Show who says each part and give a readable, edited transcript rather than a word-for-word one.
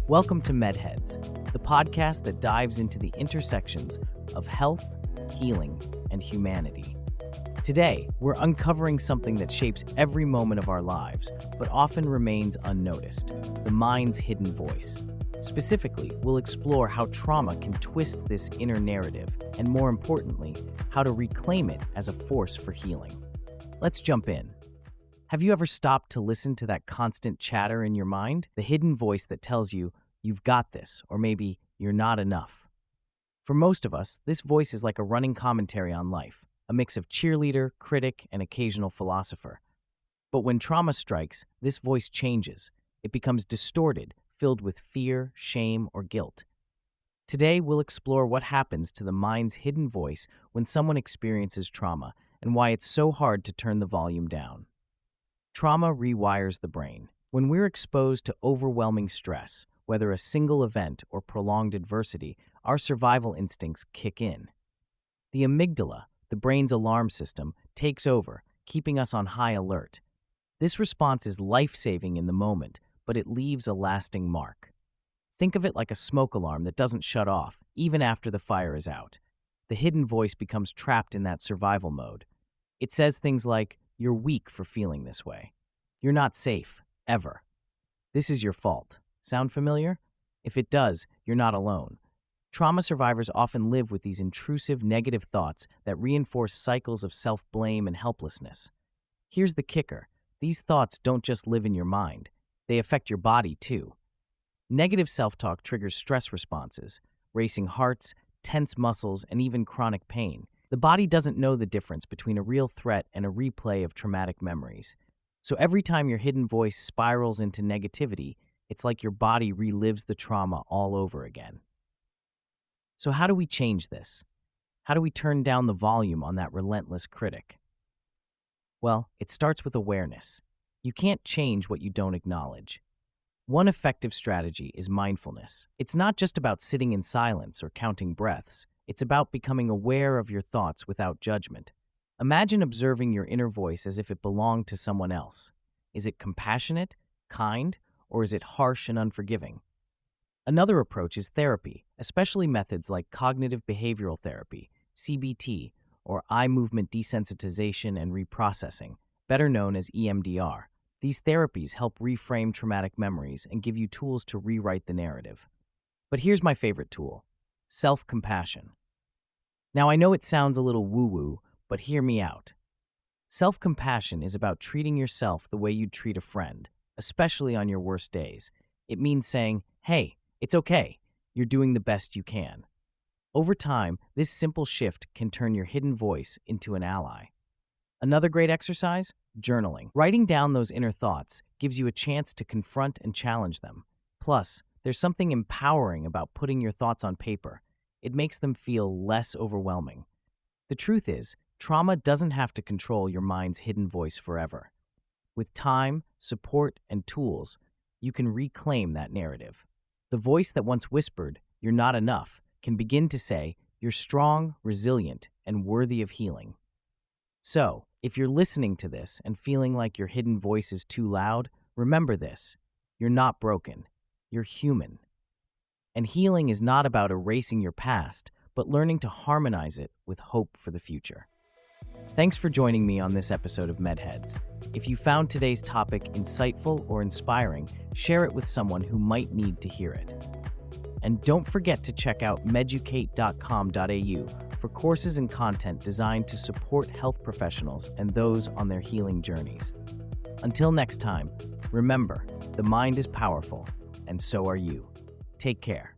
Speaker 1: Welcome to MedHeads, the podcast that dives into the intersections of health, healing, and humanity. Today, we're uncovering something that shapes every moment of our lives, but often remains unnoticed: the mind's hidden voice. Specifically, we'll explore how trauma can twist this inner narrative, and more importantly, how to reclaim it as a force for healing. Let's jump in. Have you ever stopped to listen to that constant chatter in your mind? The hidden voice that tells you, you've got this, or maybe you're not enough. For most of us, this voice is like a running commentary on life, a mix of cheerleader, critic, and occasional philosopher. But when trauma strikes, this voice changes. It becomes distorted, filled with fear, shame, or guilt. Today, we'll explore what happens to the mind's hidden voice when someone experiences trauma and why it's so hard to turn the volume down. Trauma rewires the brain. When we're exposed to overwhelming stress, whether a single event or prolonged adversity, our survival instincts kick in. The amygdala, the brain's alarm system, takes over, keeping us on high alert. This response is life-saving in the moment, but it leaves a lasting mark. Think of it like a smoke alarm that doesn't shut off, even after the fire is out. The hidden voice becomes trapped in that survival mode. It says things like, "You're weak for feeling this way. You're not safe, ever. This is your fault." Sound familiar? If it does, you're not alone. Trauma survivors often live with these intrusive negative thoughts that reinforce cycles of self-blame and helplessness. Here's the kicker: these thoughts don't just live in your mind, they affect your body too. Negative self-talk triggers stress responses, racing hearts, tense muscles, and even chronic pain. The body doesn't know the difference between a real threat and a replay of traumatic memories. So every time your hidden voice spirals into negativity, it's like your body relives the trauma all over again. So how do we change this? How do we turn down the volume on that relentless critic? Well, it starts with awareness. You can't change what you don't acknowledge. One effective strategy is mindfulness. It's not just about sitting in silence or counting breaths. It's about becoming aware of your thoughts without judgment. Imagine observing your inner voice as if it belonged to someone else. Is it compassionate, kind, or is it harsh and unforgiving? Another approach is therapy, especially methods like cognitive behavioral therapy, CBT, or eye movement desensitization and reprocessing, better known as EMDR. These therapies help reframe traumatic memories and give you tools to rewrite the narrative. But here's my favorite tool: self-compassion. Now, I know it sounds a little woo-woo, but hear me out. Self-compassion is about treating yourself the way you'd treat a friend, especially on your worst days. It means saying, "Hey, it's okay. You're doing the best you can." Over time, this simple shift can turn your hidden voice into an ally. Another great exercise? Journaling. Writing down those inner thoughts gives you a chance to confront and challenge them. Plus, there's something empowering about putting your thoughts on paper. It makes them feel less overwhelming. The truth is, trauma doesn't have to control your mind's hidden voice forever. With time, support, and tools, you can reclaim that narrative. The voice that once whispered, "You're not enough," can begin to say, "You're strong, resilient, and worthy of healing." So, if you're listening to this and feeling like your hidden voice is too loud, remember this: you're not broken. You're human. And healing is not about erasing your past, but learning to harmonize it with hope for the future. Thanks for joining me on this episode of MedHeads. If you found today's topic insightful or inspiring, share it with someone who might need to hear it. And don't forget to check out meducate.com.au for courses and content designed to support health professionals and those on their healing journeys. Until next time, remember, the mind is powerful, and so are you. Take care.